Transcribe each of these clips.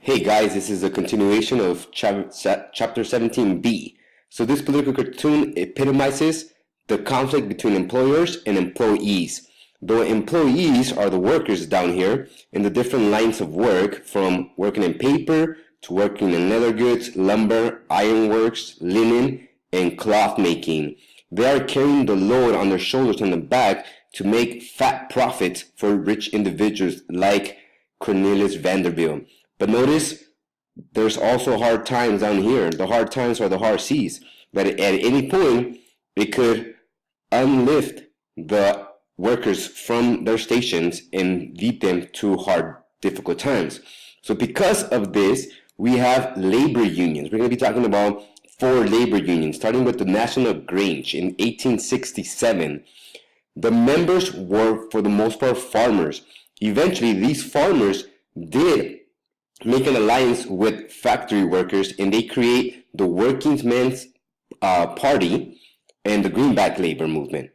Hey guys, this is a continuation of chapter 17b. So this political cartoon epitomizes the conflict between employers and employees. The employees are the workers down here in the different lines of work, from working in paper to working in leather goods, lumber, ironworks, linen, and cloth making. They are carrying the load on their shoulders and the back to make fat profits for rich individuals like Cornelius Vanderbilt. But notice there's also hard times down here. The hard times are the hard seas. That at any point it could unlift the workers from their stations and lead them to hard, difficult times. So because of this, we have labor unions. We're going to be talking about 4 labor unions, starting with the National Grange in 1867. The members were, for the most part, farmers. Eventually, these farmers did make an alliance with factory workers, and they create the Workingmen's Party and the Greenback labor movement.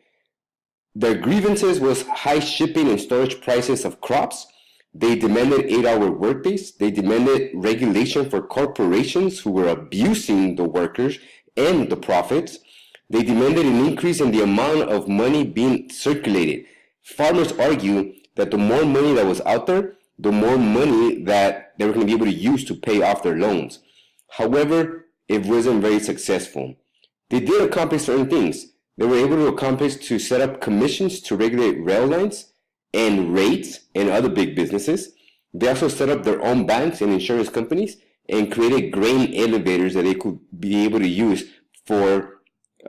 Their grievances was high shipping and storage prices of crops. They demanded 8-hour workdays. They demanded regulation for corporations who were abusing the workers and the profits. They demanded an increase in the amount of money being circulated. Farmers argue that the more money that was out there, the more money that they were going to be able to use to pay off their loans. However, it wasn't very successful. They did accomplish certain things. They were able to accomplish to set up commissions to regulate rail lines and rates and other big businesses. They also set up their own banks and insurance companies and created grain elevators that they could be able to use for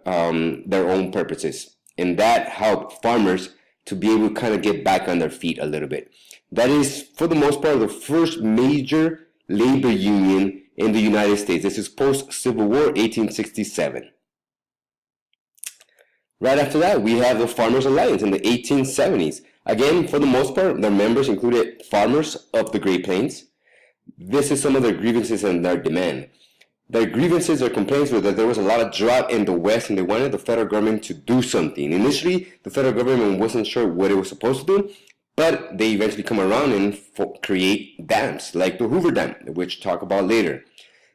their own purposes. And that helped farmers to be able to kind of get back on their feet a little bit. That is, for the most part, the first major labor union in the United States. This is post-Civil War, 1867. Right after that, we have the Farmers Alliance in the 1870s. Again, for the most part, their members included farmers of the Great Plains. This is some of their grievances and their demand. Their grievances or complaints were that there was a lot of drought in the West and they wanted the federal government to do something. Initially, the federal government wasn't sure what it was supposed to do, but they eventually come around and create dams, like the Hoover Dam, which we'll talk about later.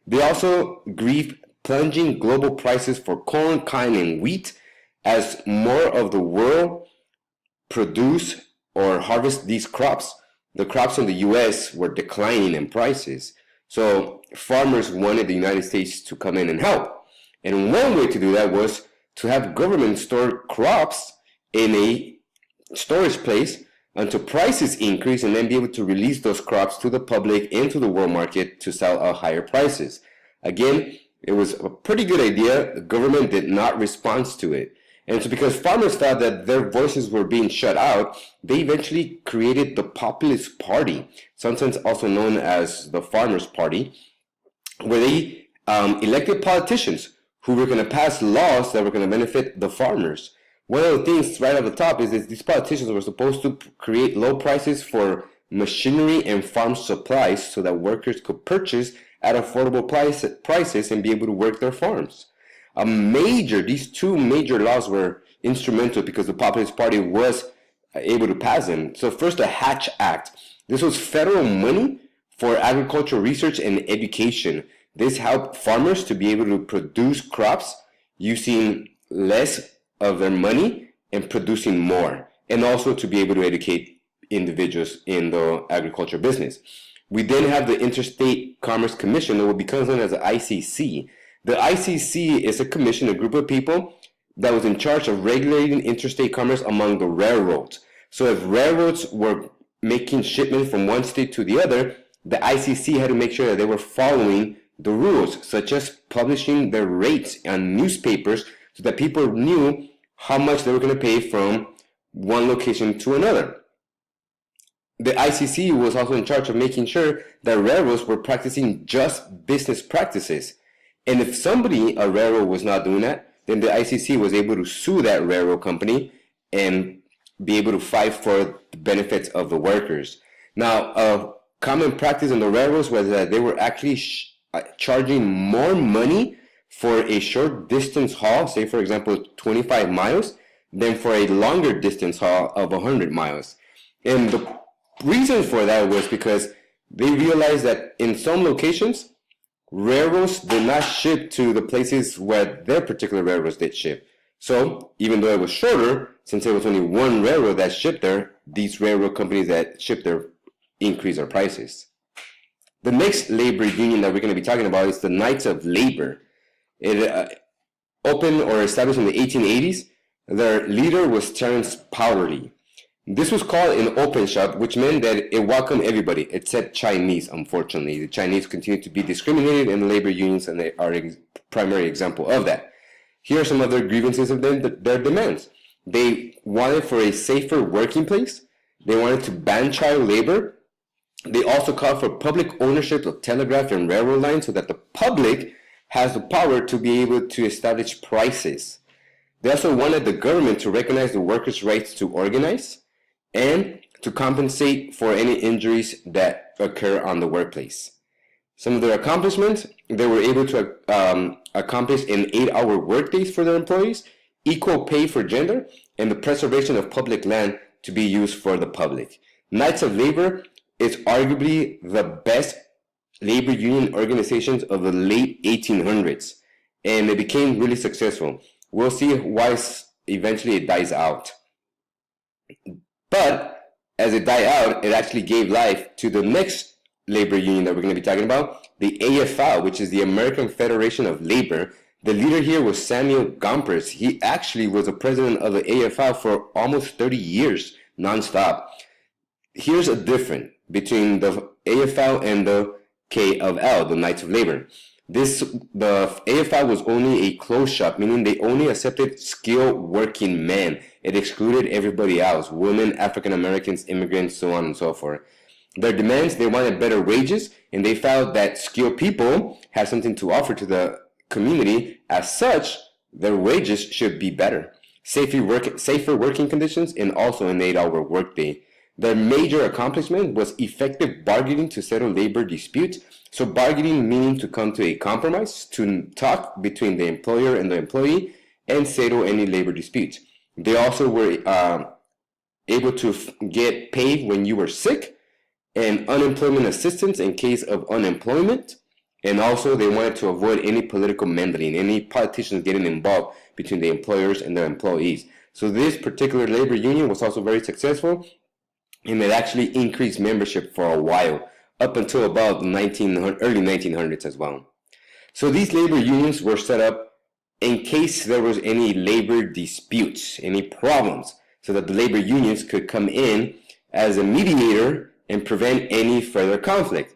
They also grieve plunging global prices for corn, cotton, and wheat as more of the world produce or harvest these crops. The crops in the U.S. were declining in prices. So farmers wanted the United States to come in and help. And one way to do that was to have government store crops in a storage place until prices increase and then be able to release those crops to the public and to the world market to sell at higher prices. Again, it was a pretty good idea. The government did not respond to it. And so because farmers felt that their voices were being shut out, they eventually created the Populist Party, sometimes also known as the Farmers' Party, where they elected politicians who were going to pass laws that were going to benefit the farmers. One of the things right at the top is that these politicians were supposed to create low prices for machinery and farm supplies so that workers could purchase at affordable prices and be able to work their farms. These 2 major laws were instrumental because the Populist Party was able to pass them. So first, the Hatch Act. This was federal money for agricultural research and education. This helped farmers to be able to produce crops using less of their money and producing more, and also to be able to educate individuals in the agriculture business. We then have the Interstate Commerce Commission, that will become known as the ICC. The ICC is a commission, a group of people that was in charge of regulating interstate commerce among the railroads. So if railroads were making shipments from one state to the other, the ICC had to make sure that they were following the rules, such as publishing their rates on newspapers so that people knew how much they were going to pay from one location to another. The ICC was also in charge of making sure that railroads were practicing just business practices. And if a railroad was not doing that, then the ICC was able to sue that railroad company and be able to fight for the benefits of the workers. Now, a common practice in the railroads was that they were actually charging more money for a short distance haul, say for example 25 miles, than for a longer distance haul of 100 miles. And the reason for that was because They realized that in some locations, railroads did not ship to the places where their particular railroads did ship. So even though it was shorter, since there was only one railroad that shipped there, these railroad companies that shipped there increased their prices. The next labor union that we're going to be talking about is the Knights of Labor. It opened or established in the 1880s. Their leader was Terence Powderly. This was called an open shop, which meant that it welcomed everybody except Chinese, unfortunately. The Chinese continue to be discriminated in labor unions, and they are a primary example of that. Here are some other grievances of their demands. They wanted for a safer working place. They wanted to ban child labor. They also called for public ownership of telegraph and railroad lines so that the public has the power to be able to establish prices. They also wanted the government to recognize the workers' rights to organize and to compensate for any injuries that occur on the workplace. Some of their accomplishments, they were able to accomplish an 8-hour workdays for their employees, equal pay for gender, and the preservation of public land to be used for the public. Knights of Labor is arguably the best labor union organizations of the late 1800s, and they became really successful. We'll see why eventually it dies out. But as it died out, it actually gave life to the next labor union that we're going to be talking about, the AFL, which is the American Federation of Labor. The leader here was Samuel Gompers. He actually was the president of the AFL for almost 30 years, nonstop. Here's a difference between the AFL and the K of L, the Knights of Labor. The AFL was only a closed shop, meaning they only accepted skilled working men. It excluded everybody else, women, African Americans, immigrants, so on and so forth. Their demands, they wanted better wages, and they felt that skilled people had something to offer to the community. As such, their wages should be better. Safer working conditions, and also an 8-hour workday. Their major accomplishment was effective bargaining to settle labor disputes. So bargaining meaning to come to a compromise, to talk between the employer and the employee, and settle any labor disputes. They also were able to get paid when you were sick, and unemployment assistance in case of unemployment. And also they wanted to avoid any political meddling, any politicians getting involved between the employers and their employees. So this particular labor union was also very successful, and it actually increased membership for a while, up until about early 1900s as well. So these labor unions were set up in case there was any labor disputes, any problems, so that the labor unions could come in as a mediator and prevent any further conflict.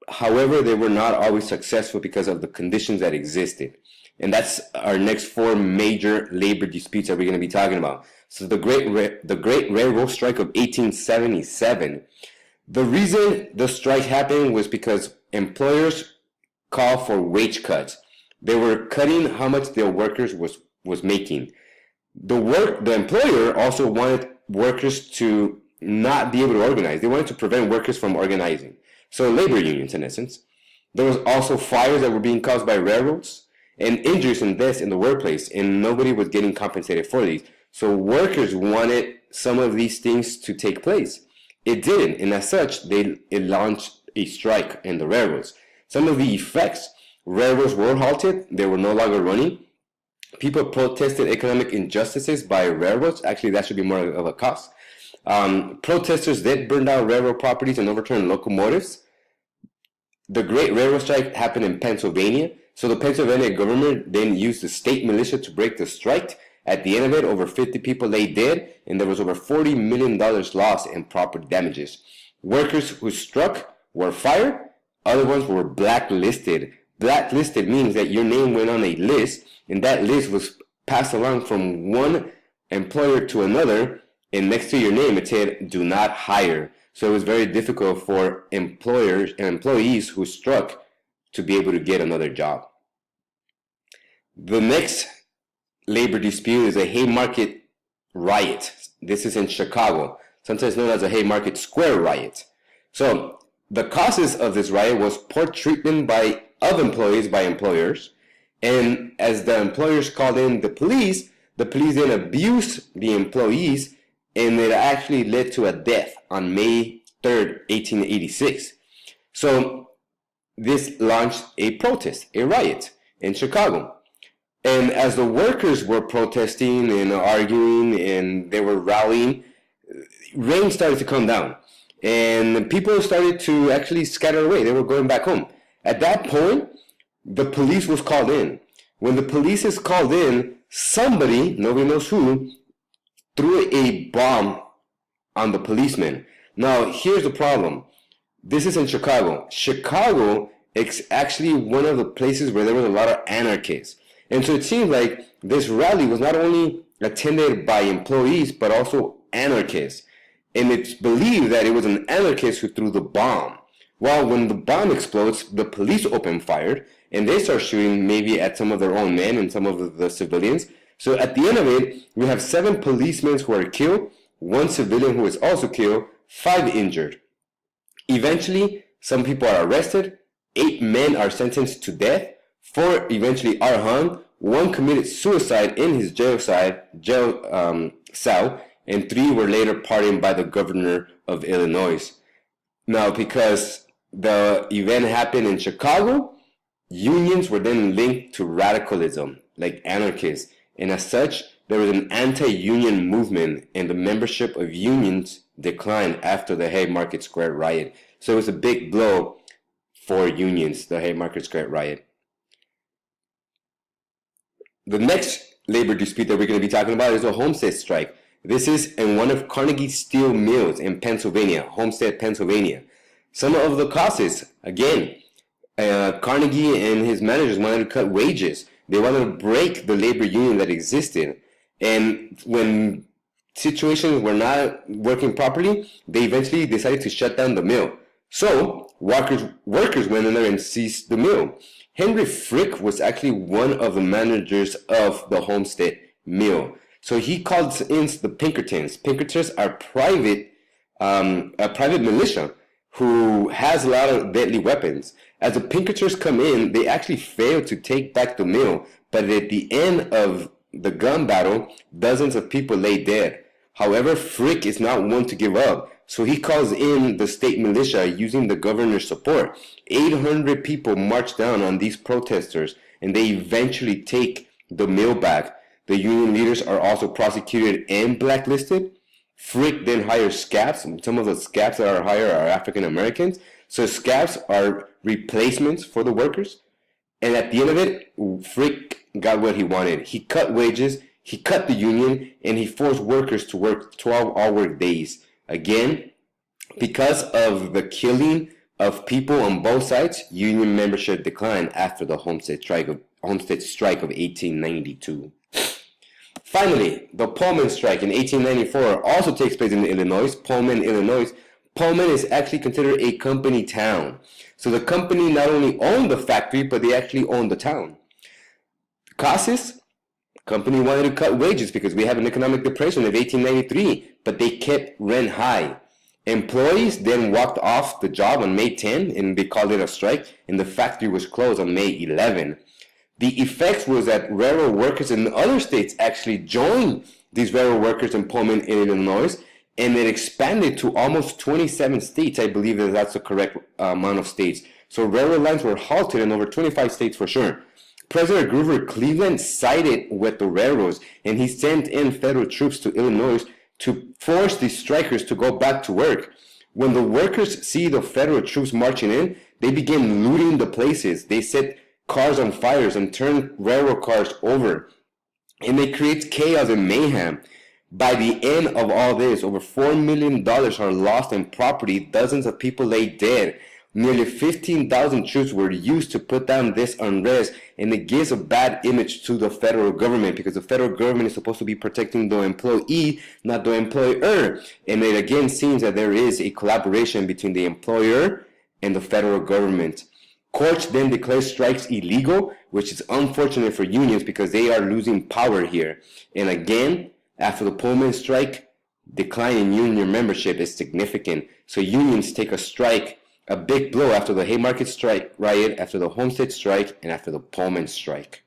However, they were not always successful because of the conditions that existed. And that's our next 4 major labor disputes that we're going to be talking about. So the Great Railroad Strike of 1877. The reason the strike happened was because employers called for wage cuts. They were cutting how much their workers was making. The employer also wanted workers to not be able to organize. They wanted to prevent workers from organizing. So labor unions, in essence. There was also fires that were being caused by railroads and injuries and deaths in the workplace, and nobody was getting compensated for these. So workers wanted some of these things to take place. It didn't, and as such, it launched a strike in the railroads. Some of the effects, railroads were halted, they were no longer running. People protested economic injustices by railroads. Actually, that should be more of a cost. Protesters did burn down railroad properties and overturn locomotives. The Great Railroad Strike happened in Pennsylvania. So the Pennsylvania government then used the state militia to break the strike. At the end of it, over 50 people lay dead, and there was over $40 million lost in property damages. Workers who struck were fired. Other ones were blacklisted. Blacklisted means that your name went on a list, and that list was passed along from one employer to another, and next to your name it said, "Do not hire." So it was very difficult for employers and employees who struck to be able to get another job. The next labor dispute is a Haymarket riot. This is in Chicago, sometimes known as a Haymarket Square riot. So the causes of this riot was poor treatment of employees by employers, and as the employers called in the police then abused the employees, and it actually led to a death on May 3rd, 1886. So this launched a protest, a riot in Chicago. And as the workers were protesting and arguing and they were rallying, rain started to come down. And people started to actually scatter away. They were going back home. At that point, the police was called in. When the police is called in, somebody, nobody knows who, threw a bomb on the policemen. Now, here's the problem. This is in Chicago. Chicago is actually one of the places where there was a lot of anarchists. And so it seems like this rally was not only attended by employees, but also anarchists. And it's believed that it was an anarchist who threw the bomb. Well, when the bomb explodes, the police open fire, and they start shooting maybe at some of their own men and some of the civilians. So at the end of it, we have 7 policemen who are killed, 1 civilian who is also killed, 5 injured. Eventually, some people are arrested, 8 men are sentenced to death, 4 eventually are hung, 1 committed suicide in his jail cell, and 3 were later pardoned by the governor of Illinois. Now, because the event happened in Chicago, unions were then linked to radicalism, like anarchists, and as such, there was an anti-union movement, and the membership of unions declined after the Haymarket Square riot. So it was a big blow for unions, the Haymarket Square riot. The next labor dispute that we're going to be talking about is the Homestead strike. This is in one of Carnegie's steel mills in Pennsylvania, Homestead, Pennsylvania. Some of the causes, again, Carnegie and his managers wanted to cut wages. They wanted to break the labor union that existed. And when situations were not working properly, they eventually decided to shut down the mill. So workers went in there and seized the mill. Henry Frick was actually one of the managers of the Homestead mill. So he called in the Pinkertons. Pinkertons are a private militia who has a lot of deadly weapons. As the Pinkertons come in, they actually fail to take back the mill. But at the end of the gun battle, dozens of people lay dead. However, Frick is not one to give up. So he calls in the state militia using the governor's support. 800 people march down on these protesters, and they eventually take the mill back. The union leaders are also prosecuted and blacklisted. Frick then hires scabs. Some of the scabs that are hired are African Americans. So scabs are replacements for the workers. And at the end of it, Frick got what he wanted. He cut wages, he cut the union, and he forced workers to work 12-hour work days. Again, because of the killing of people on both sides, union membership declined after the Homestead strike of 1892. Finally, the Pullman strike in 1894 also takes place in Illinois, Pullman, Illinois. Pullman is actually considered a company town. So the company not only owned the factory, but they actually owned the town. Causes? Company wanted to cut wages because we have an economic depression of 1893, but they kept rent high. Employees then walked off the job on May 10, and they called it a strike, and the factory was closed on May 11. The effects was that railroad workers in other states actually joined these railroad workers in Pullman, Illinois, and it expanded to almost 27 states. I believe that that's the correct amount of states. So railroad lines were halted in over 25 states for sure. President Grover Cleveland sided with the railroads, and he sent in federal troops to Illinois to force the strikers to go back to work. When the workers see the federal troops marching in, they begin looting the places. They set cars on fires and turn railroad cars over. And it creates chaos and mayhem. By the end of all this, over $4 million are lost in property. Dozens of people lay dead. Nearly 15,000 troops were used to put down this unrest, and it gives a bad image to the federal government because the federal government is supposed to be protecting the employee, not the employer. And it again seems that there is a collaboration between the employer and the federal government. Courts then declare strikes illegal, which is unfortunate for unions because they are losing power here. And again, after the Pullman strike, decline in union membership is significant. So unions take a strike, a big blow after the Haymarket strike riot, after the Homestead strike, and after the Pullman strike.